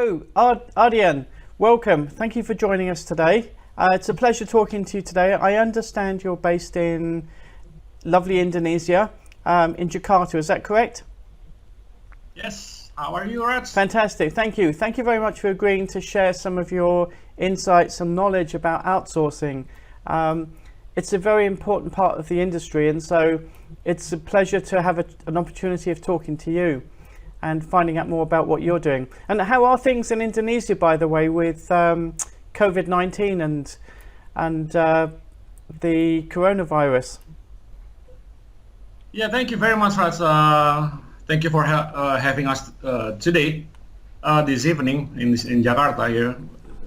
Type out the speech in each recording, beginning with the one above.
So, Ardian, welcome. Thank you for joining us today. It's a pleasure talking to you today. I understand you're based in lovely Indonesia, in Jakarta. Is that correct? Yes. How are you, Rats? Fantastic. Thank you. Thank you very much for agreeing to share some of your insights and knowledge about outsourcing. It's a very important part of the industry, and so it's a pleasure to have an opportunity of talking to you and finding out more about what you're doing. And how are things in Indonesia, by the way, with COVID-19 and the coronavirus? Yeah, thank you very much, Rats. Thank you for having us today, this evening in Jakarta here.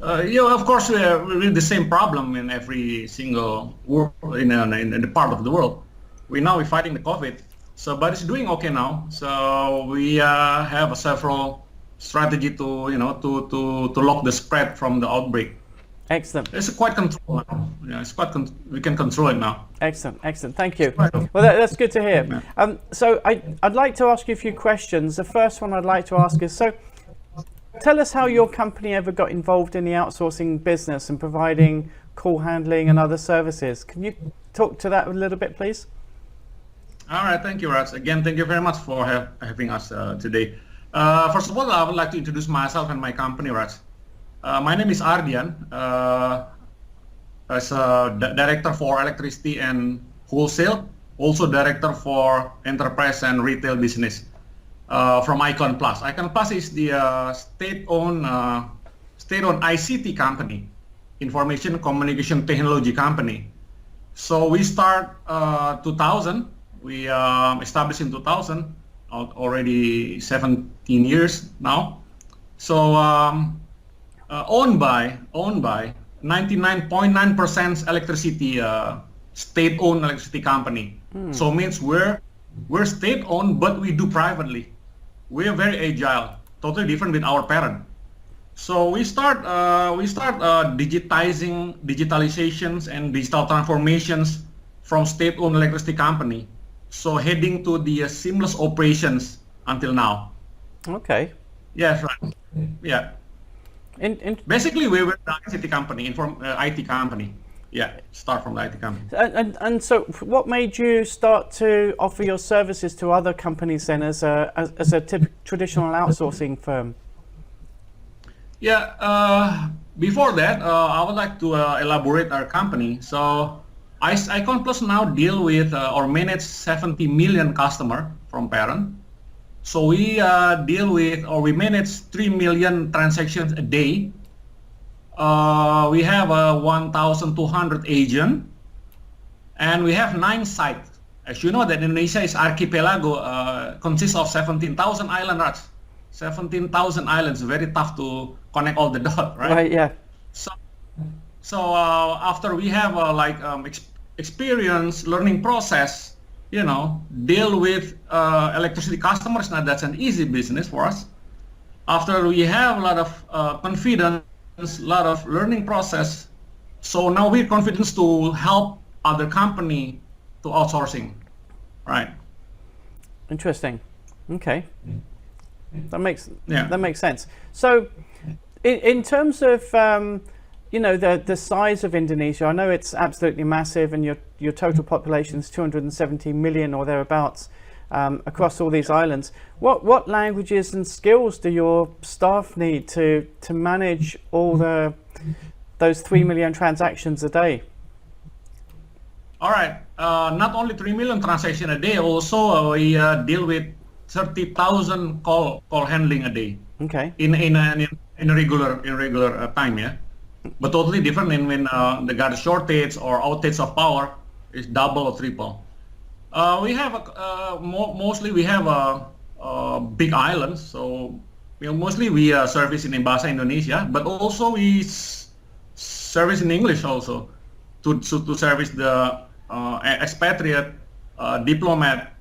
Of course, we're in the same problem in every single world, in the part of the world. We're fighting the COVID. So, but it's doing okay now. So we have several strategy to lock the spread from the outbreak. Excellent. It's quite controlled now. Yeah, it's quite we can control it now. Excellent, excellent. Thank you. Well, that's good to hear. So I'd like to ask you a few questions. The first one I'd like to ask is, so tell us how your company ever got involved in the outsourcing business and providing call handling and other services. Can you talk to that a little bit, please? All right, thank you, Rats. Again, thank you very much for having us today. First of all, I would like to introduce myself and my company, Rats. My name is Ardian. As a director for electricity and wholesale, also director for enterprise and retail business from Iconplus. Iconplus is the state-owned ICT company, information communication technology company. So we start 2000. We established in 2000, already 17 years now. So owned by 99.9% electricity, state-owned electricity company. So means we're state-owned, but we do privately. We're very agile, totally different with our parent. So we start digitalizations and digital transformations from state-owned electricity company. So heading to the seamless operations until now. Okay. Yes, right. Yeah. Basically, we were the ICT company, IT company. Yeah, start from the IT company. And so, what made you start to offer your services to other companies then, as a traditional outsourcing firm? Yeah. Before that, I would like to elaborate our company. So, Iconplus now deal with or manage 70 million customer from parent. So we deal with or we manage 3 million transactions a day. We have 1,200 agents, and we have 9 sites. As you know, that Indonesia is archipelago, consists of 17,000 islands. 17,000 islands, very tough to connect all the dots, right? Right. Yeah. So after we have experience, learning process, deal with electricity customers. Now that's an easy business for us. After we have a lot of confidence, a lot of learning process, so now we're confident to help other company to outsourcing, right? Interesting. Okay, that makes sense. So, in terms of the size of Indonesia, I know it's absolutely massive, and your total population is 270 million or thereabouts across all these islands. What languages and skills do your staff need to manage all those 3 million transactions a day? All right, not only 3 million transactions a day, also we deal with 30,000 call handling a day. Okay. In a regular time, yeah. But totally different when the got shortage or outage of power is double or triple. We have mostly we have big islands, so mostly we service in Bahasa Indonesia, but also we service in English also to service the expatriate, diplomat,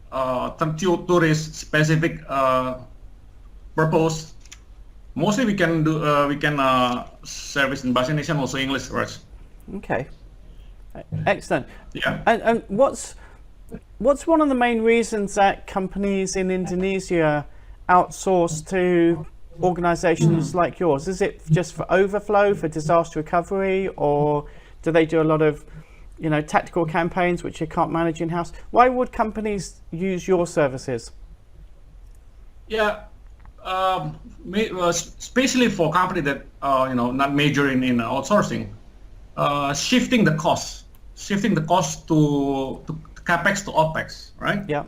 tourist specific purpose. Mostly we can service in Bahasa Indonesia and also English, right? Okay, excellent. Yeah. And what's one of the main reasons that companies in Indonesia outsource to organizations like yours? Is it just for overflow, for disaster recovery, or do they do a lot of, tactical campaigns which you can't manage in-house? Why would companies use your services? Yeah, especially for company that not major in outsourcing, shifting the cost to capex to opex, right? Yeah.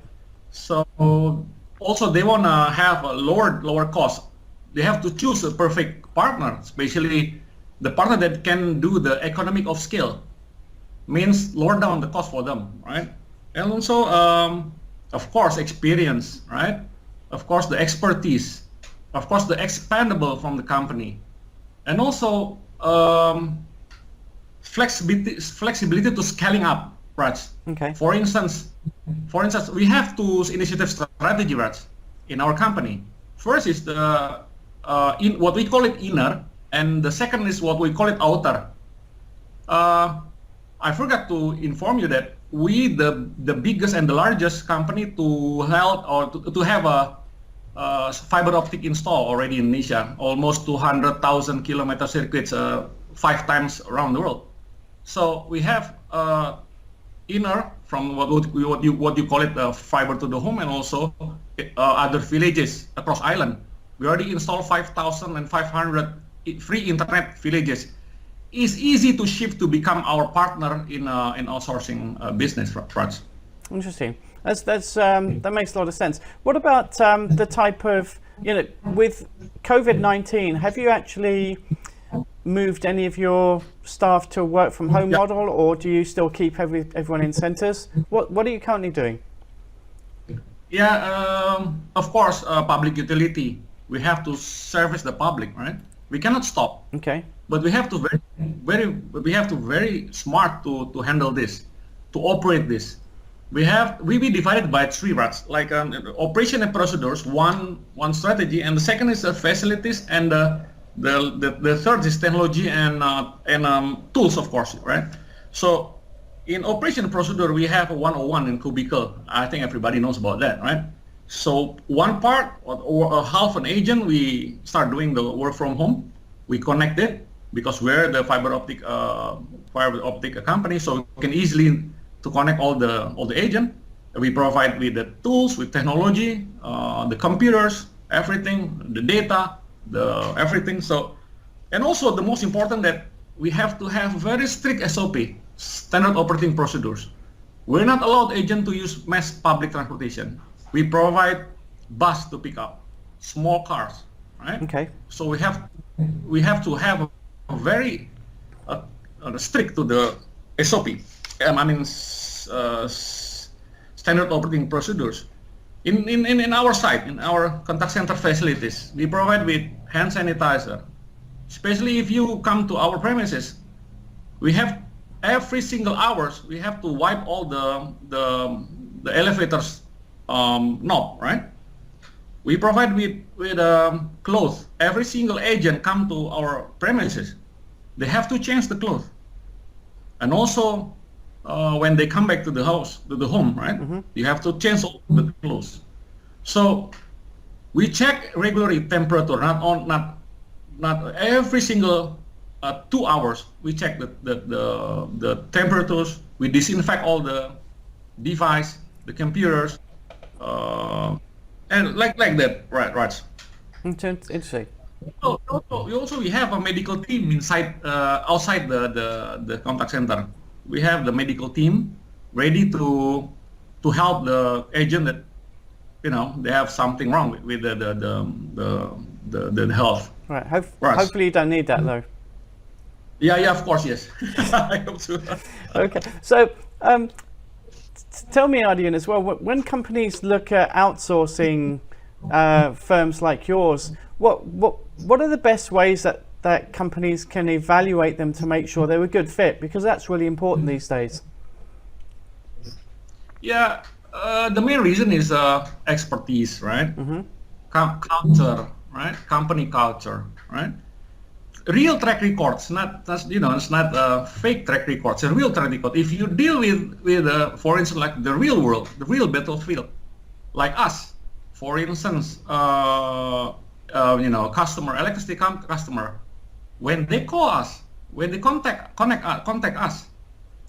So also they want to have a lower cost. They have to choose a perfect partner, especially the partner that can do the economic of scale, means lower down the cost for them, right? And also, of course, experience, right? Of course, the expertise, of course, the expandable from the company, and also flexibility to scaling up, Raj. Okay. For instance, we have two initiative strategy, Raj, in our company. First is the in what we call it inner, and the second is what we call it outer. I forgot to inform you that we the biggest and the largest company to help or to have a fiber optic install already in Indonesia, almost 200,000 kilometer circuits, 5 times around the world. So we have inner from what you call it fiber to the home, and also other villages across island. We already installed 5,500 free internet villages. It's easy to shift to become our partner in outsourcing business, Raj. Interesting. That makes a lot of sense. What about the type of, with COVID-19, have you actually moved any of your staff to a work from home model, or do you still keep everyone in centers? What are you currently doing? Yeah, of course, public utility. We have to service the public, right? We cannot stop. Okay. But we have to very smart to handle this, to operate this. We be divided by 3 parts, like operation and procedures, one strategy, and the second is facilities, and the third is technology and tools, of course, right? So in operation procedure, we have a 101 in cubicle. I think everybody knows about that, right? So one part or half an agent, we start doing the work from home. We connect it because we're the fiber optic company, so we can easily to connect all the agent. We provide with the tools, with technology, the computers, everything, the data, the everything. So, and also the most important that we have to have very strict SOP, standard operating procedures. We're not allowed agent to use mass public transportation. We provide bus to pick up, small cars, right? Okay. So we have to have a very strict to the SOP. Standard operating procedures. In our site, in our contact center facilities, we provide with hand sanitizer. Especially if you come to our premises, we have every single hours we have to wipe all the elevators knob, right? We provide with clothes. Every single agent come to our premises, they have to change the clothes, and also when they come back to the house, to the home, right? Mm-hmm. You have to change all the clothes. So we check regularly temperature, not every single 2 hours. We check the temperatures. We disinfect all the device, the computers, and like that, right? Interesting. We have a medical team outside the contact center. We have the medical team ready to help the agent that they have something wrong with the health. Right. Hopefully you don't need that though. Yeah, of course, yes. I hope so. Okay. So tell me, Ardian, as well, when companies look at outsourcing firms like yours, what are the best ways that companies can evaluate them to make sure they're a good fit? Because that's really important these days. Yeah, the main reason is expertise, right? Mm-hmm. Culture, right? Company culture, right? Real track records, it's not fake track records. A real track record. If you deal with for instance, like the real world, the real battlefield, like us, for instance, electricity customer, when they call us, when they contact us,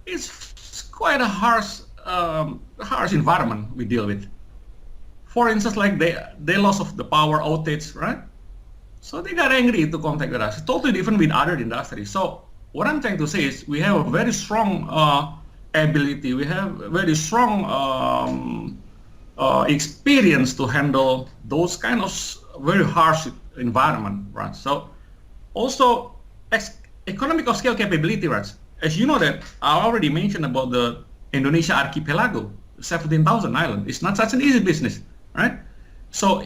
it's quite a harsh environment we deal with. For instance, like they loss of the power outage, right? So they got angry to contact with us. It's totally different with other industries. So what I'm trying to say is we have a very strong ability. We have very strong experience to handle those kind of very harsh environment, right? So also economic of scale capability, right? As you know that I already mentioned about the Indonesia archipelago, 17,000 islands. It's not such an easy business, right? So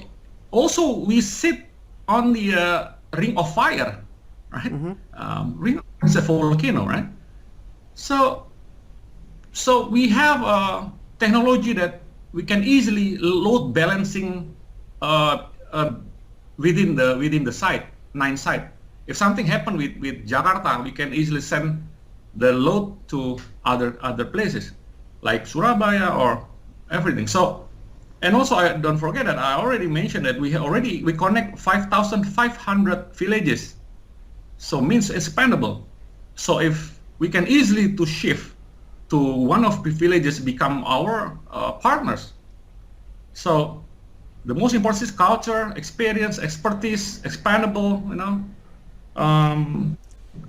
also we sit on the ring of fire, right? Ring is a volcano, right? So we have technology that we can easily load balancing within the site, 9 site. If something happened with Jakarta, we can easily send the load to other places like Surabaya or everything. So, and also don't forget that I already mentioned that we connect 5,500 villages. So means expandable. So if we can easily to shift to one of the villages become our partners. So the most important is culture, experience, expertise, expandable,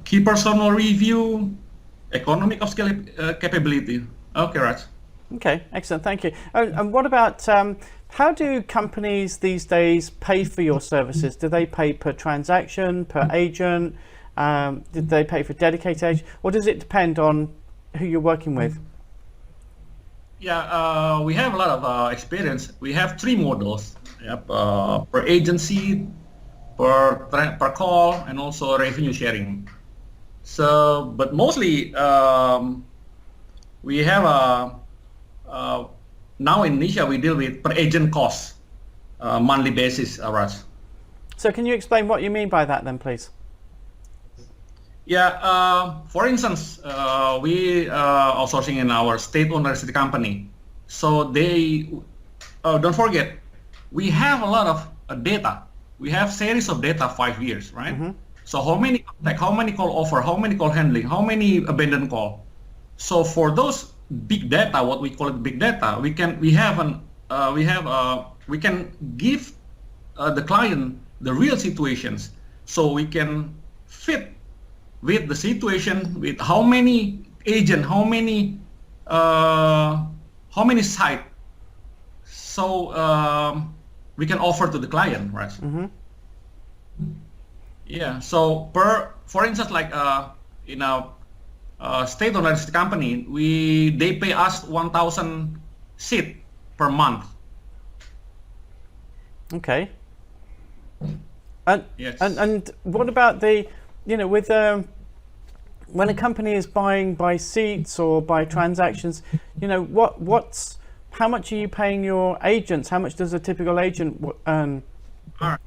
key personal review, economic of scale capability. Okay, Raj. Okay, excellent, thank you. And what about, how do companies these days pay for your services? Do they pay per transaction, per agent? Did they pay for dedicated agent? Or does it depend on who you're working with? Yeah, we have a lot of experience. We have 3 models, per agency, per call, and also revenue sharing. So, but mostly we have now in Indonesia we deal with per agent cost, monthly basis, Raj. So can you explain what you mean by that then, please? Yeah, for instance, we outsourcing in our state-owned electricity company. So they, don't forget, we have a lot of data. We have series of data 5 years, right? So how many contact, how many call offer, how many call handling, how many abandoned call. So for those big data, what we call it big data, we can give the client the real situations, so we can fit with the situation, with how many agent, how many site, so we can offer to the client, right? Yeah. So for instance, like in a state-owned electricity company, they pay us 1,000 seat per month. Okay. And yes. And what about the, with when a company is buying by seats or by transactions, how much are you paying your agents? How much does a typical agent earn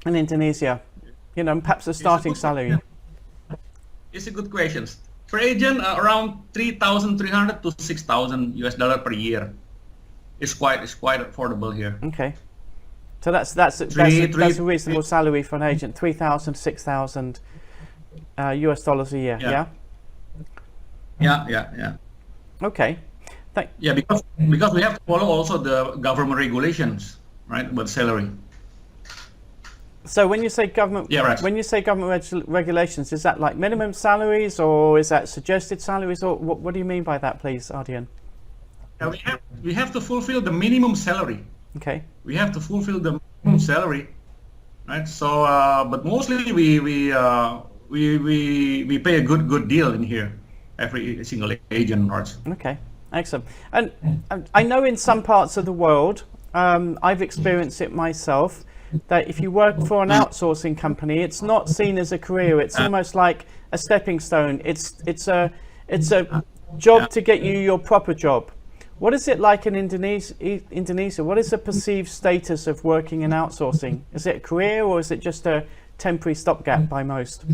in Indonesia? Perhaps a starting salary. It's a good question. For agent, around 3,300 to 6,000 US dollar per year. It's quite affordable here. Okay. So that's a reasonable salary for an agent, 3,000 to 6,000 US dollars a year. Yeah. Yeah. Okay. Yeah, because we have to follow also the government regulations, right, about salary. So when you say government, when you say government regulations, is that like minimum salaries, or is that suggested salaries, or what do you mean by that, please, Ardian? Yeah, we have to fulfill the minimum salary. Okay. We have to fulfill the minimum salary, right? So, but mostly we pay a good deal in here, every single agent, right? Okay, excellent. And I know in some parts of the world, I've experienced it myself, that if you work for an outsourcing company, it's not seen as a career. It's almost like a stepping stone. It's a job to get you your proper job. What is it like in Indonesia? What is the perceived status of working in outsourcing? Is it a career, or is it just a temporary stopgap by most?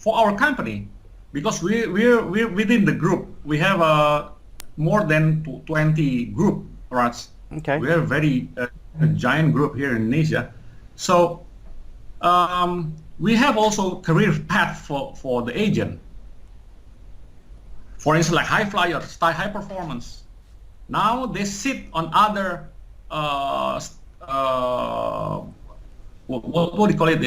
For our company, because we're within the group, we have more than 20 group, right? Okay. We are very a giant group here in Indonesia. So we have also career path for the agent. For instance, like high flyers, high performance. Now they sit on other what do you call it?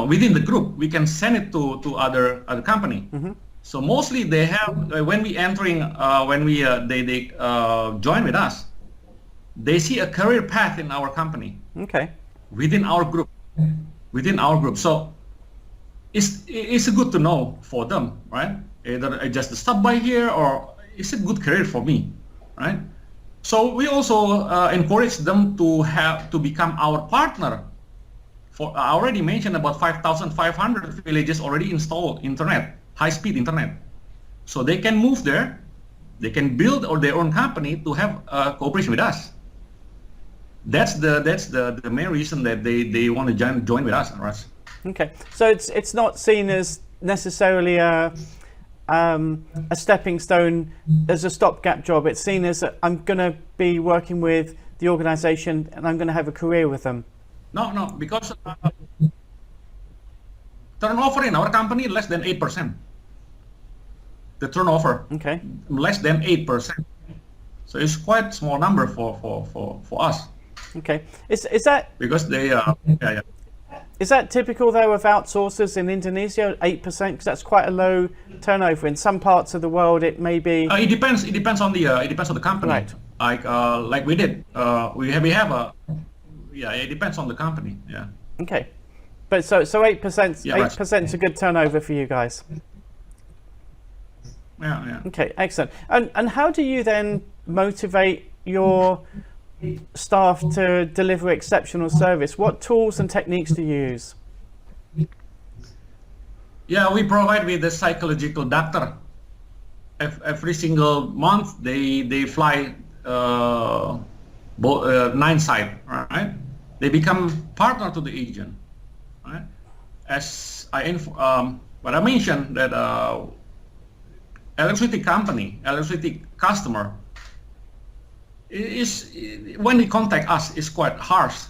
Within the group, we can send it to other company. Mm-hmm. So mostly they have when we they join with us, they see a career path in our company. Okay. Within our group. So it's good to know for them, right? Either I just stop by here or it's a good career for me, right? So we also encourage them to become our partner. I already mentioned about 5,500 villages already installed internet, high-speed internet. So they can move there, they can build their own company to have cooperation with us. That's the main reason that they want to join with us, Raj. Okay, so it's not seen as necessarily a stepping stone as a stopgap job. It's seen as I'm going to be working with the organization and I'm going to have a career with them. No, because turnover in our company less than 8%. The turnover, okay, less than 8%. So it's quite small number for us. Okay, is that because they Is that typical though of outsourcers in Indonesia, 8%? Because that's quite a low turnover. In some parts of the world, it may be. It depends. It depends on the company. Right. Like we did. We have a. Yeah, it depends on the company. Yeah. Okay, but so 8%. Yeah, 8% is a good turnover for you guys. Yeah. Okay, excellent. And how do you then motivate your staff to deliver exceptional service? What tools and techniques do you use? Yeah, we provide with the psychological doctor. Every single month they fly 9 sites, right? They become partner to the agent, right? As what I mentioned that electricity customer is when they contact us is quite harsh,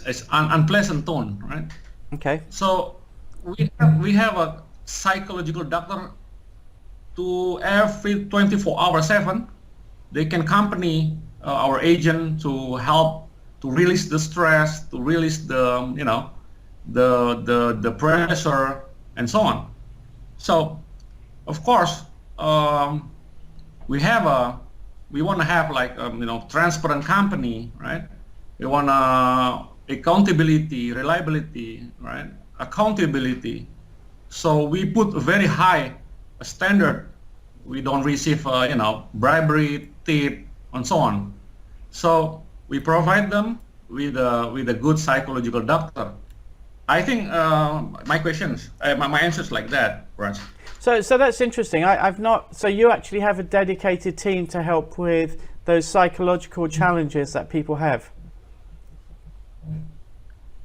it's unpleasant tone, right? Okay. So we have a psychological doctor to every 24/7. They can accompany our agent to help to release the stress, to release the the pressure and so on. So of course we want to have like transparent company, right? We want accountability, reliability, right? Accountability. So we put a very high standard. We don't receive bribery, tip, and so on. So we provide them with a good psychological doctor. I think my answers like that, Raj. So that's interesting. I've not. So you actually have a dedicated team to help with those psychological challenges that people have.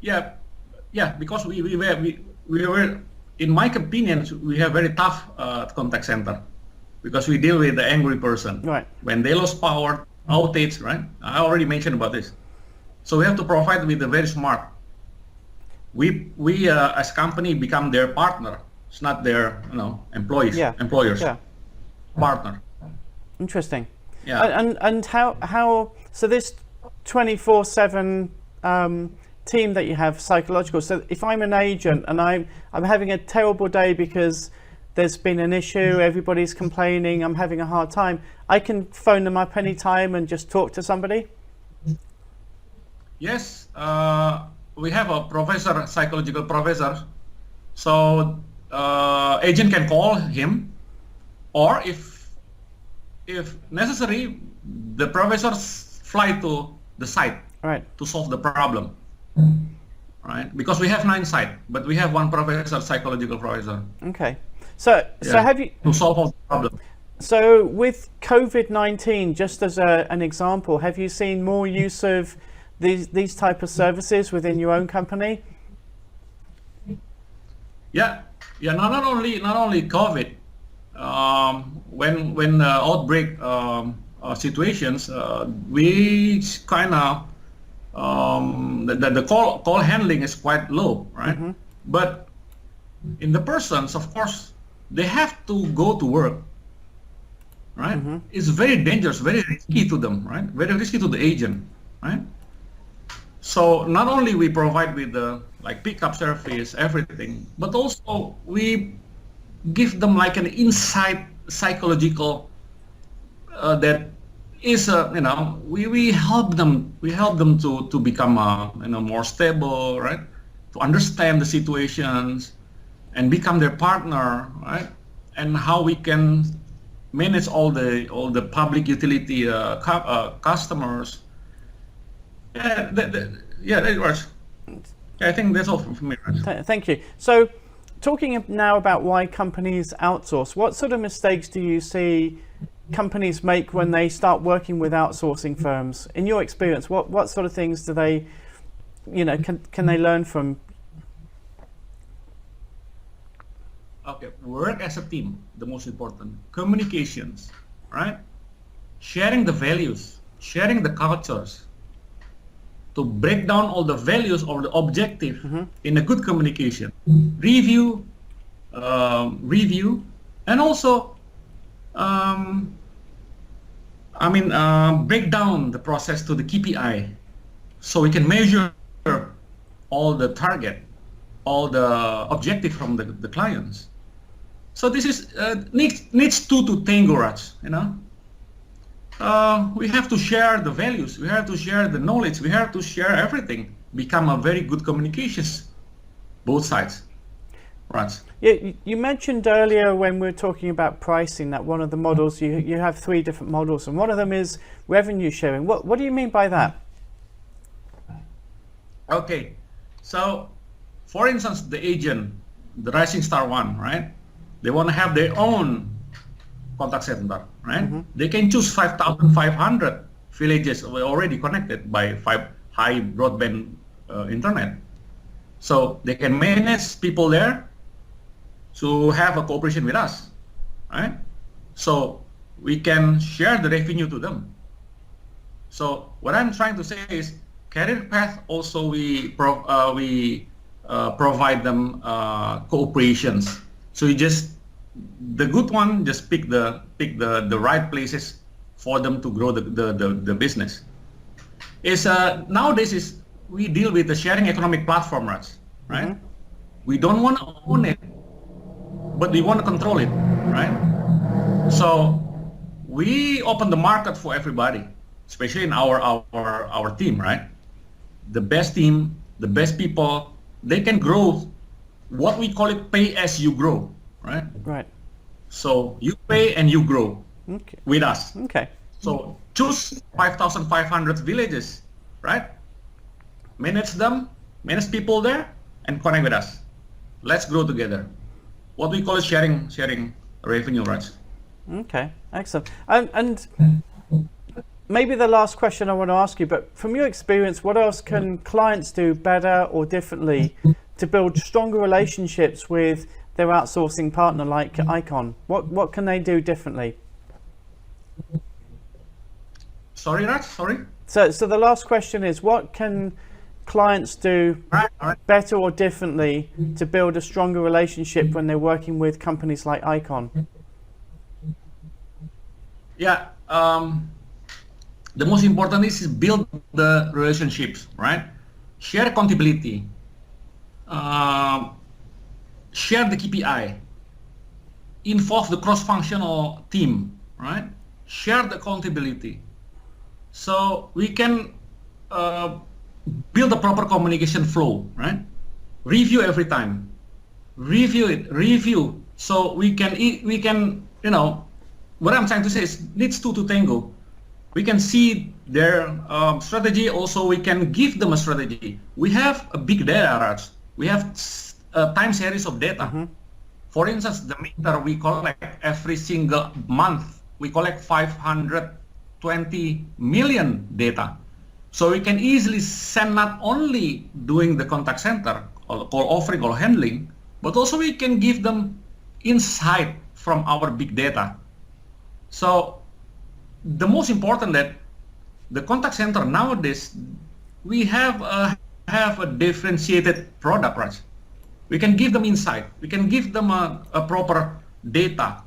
Yeah. Because we were, in my opinion, we have very tough contact center because we deal with the angry person. Right. When they lost power, outage, right? I already mentioned about this. So we have to provide with the very smart. We as company become their partner. It's not their employees. Yeah. Employers. Yeah. Partner. Interesting. Yeah. And how so this 24/7 team that you have psychological. So if I'm an agent and I'm having a terrible day because there's been an issue, everybody's complaining, I'm having a hard time, I can phone them up anytime and just talk to somebody? Yes, we have a psychological professor. So agent can call him, or if necessary, the professors fly to the site, right, to solve the problem. Right, because we have 9 sites, but we have one professor, psychological professor. Okay, so have you to solve all the problem? So with COVID-19, just as an example, have you seen more use of these type of services within your own company? Yeah. Not only COVID. When the outbreak situations, we kind of the call handling is quite low, right? But in the persons, of course, they have to go to work, right? It's very dangerous, very risky to them, right? Very risky to the agent, right? So not only we provide with the like pickup service, everything, but also we give them like an insight psychological that is we help them to become more stable, right? To understand the situations and become their partner, right? And how we can manage all the public utility customers. That works. I think that's all from me. Right? Thank you. So, talking now about why companies outsource, what sort of mistakes do you see companies make when they start working with outsourcing firms? In your experience, what sort of things do they, can they learn from? Okay, work as a team, the most important. Communications, right? Sharing the values, sharing the cultures. To break down all the values or the objective in a good communication. Review, and also, break down the process to the KPI, so we can measure all the target, all the objective from the clients. So this is needs two to tango, Raj, we have to share the values, we have to share the knowledge, we have to share everything, become a very good communications, both sides. Right. Yeah, you mentioned earlier when we were talking about pricing that one of the models, you have 3 different models, and one of them is revenue sharing. What do you mean by that? Okay, so for instance, the agent, the Rising Star one, right? They want to have their own contact center, right? They can choose 5,500 villages already connected by high broadband internet. So they can manage people there to have a cooperation with us, right? So we can share the revenue to them. So what I'm trying to say is, career path also we provide them cooperations. So you just the good one, just pick the right places for them to grow the business. Is nowadays is we deal with the sharing economic platform, right? We don't want to own it, but we want to control it, right? So we open the market for everybody, especially in our team, right? The best team, the best people, they can grow. What we call it, pay as you grow. Right. Right. So you pay and you grow with us. Okay. So choose 5,500 villages, right? Manage them, manage people there, and connect with us. Let's grow together. What we call is sharing revenue, right? Okay, excellent. And maybe the last question I want to ask you, but from your experience, what else can clients do better or differently to build stronger relationships with their outsourcing partner like Icon? What can they do differently? Sorry, Raj, sorry? So the last question is, what can clients do better or differently to build a stronger relationship when they're working with companies like Icon? Yeah, the most important is build the relationships, right? Share accountability. Share the KPI, involve the cross-functional team, right? Share the accountability. So we can build a proper communication flow, right? Review every time. Review. So we can, what I'm trying to say is needs two to tango. We can see their strategy, also we can give them a strategy. We have a big data, Raj. We have time series of data. For instance, the meter we collect every single month, we collect 520 million data. So we can easily send not only doing the contact center, or call offering or handling, but also we can give them insight from our big data. So the most important that the contact center nowadays, we have a differentiated product, right? We can give them insight. We can give them a proper data,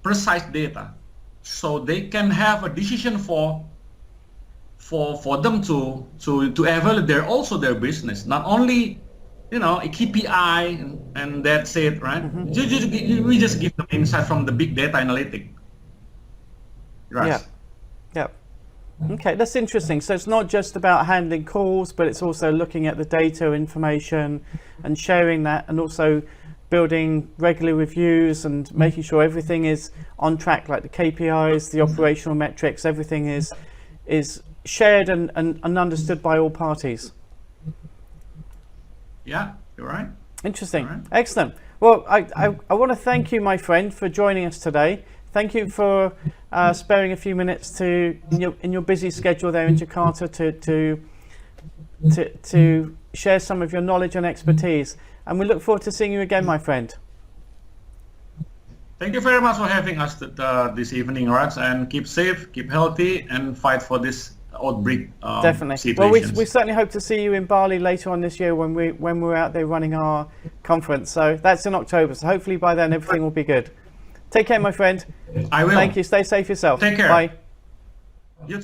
precise data, so they can have a decision for them to evaluate their business, not only a KPI and that's it, right? We just give them insight from the big data analytic. Right. Yeah. Yeah. Okay, that's interesting. So it's not just about handling calls, but it's also looking at the data, information, and sharing that, and also building regular reviews and making sure everything is on track, like the KPIs, the operational metrics, everything is shared and understood by all parties. Yeah, you're right. Interesting. Right. Excellent. Well, I want to thank you, my friend, for joining us today. Thank you for sparing a few minutes in your busy schedule there in Jakarta to share some of your knowledge and expertise. And we look forward to seeing you again, my friend. Thank you very much for having us this evening, Raj. And keep safe, keep healthy, and fight for this outbreak Definitely. situations. Well, we certainly hope to see you in Bali later on this year when we're out there running our conference. So that's in October. So hopefully by then everything will be good. Take care, my friend. I will. Thank you. Stay safe yourself. Take care. Bye. You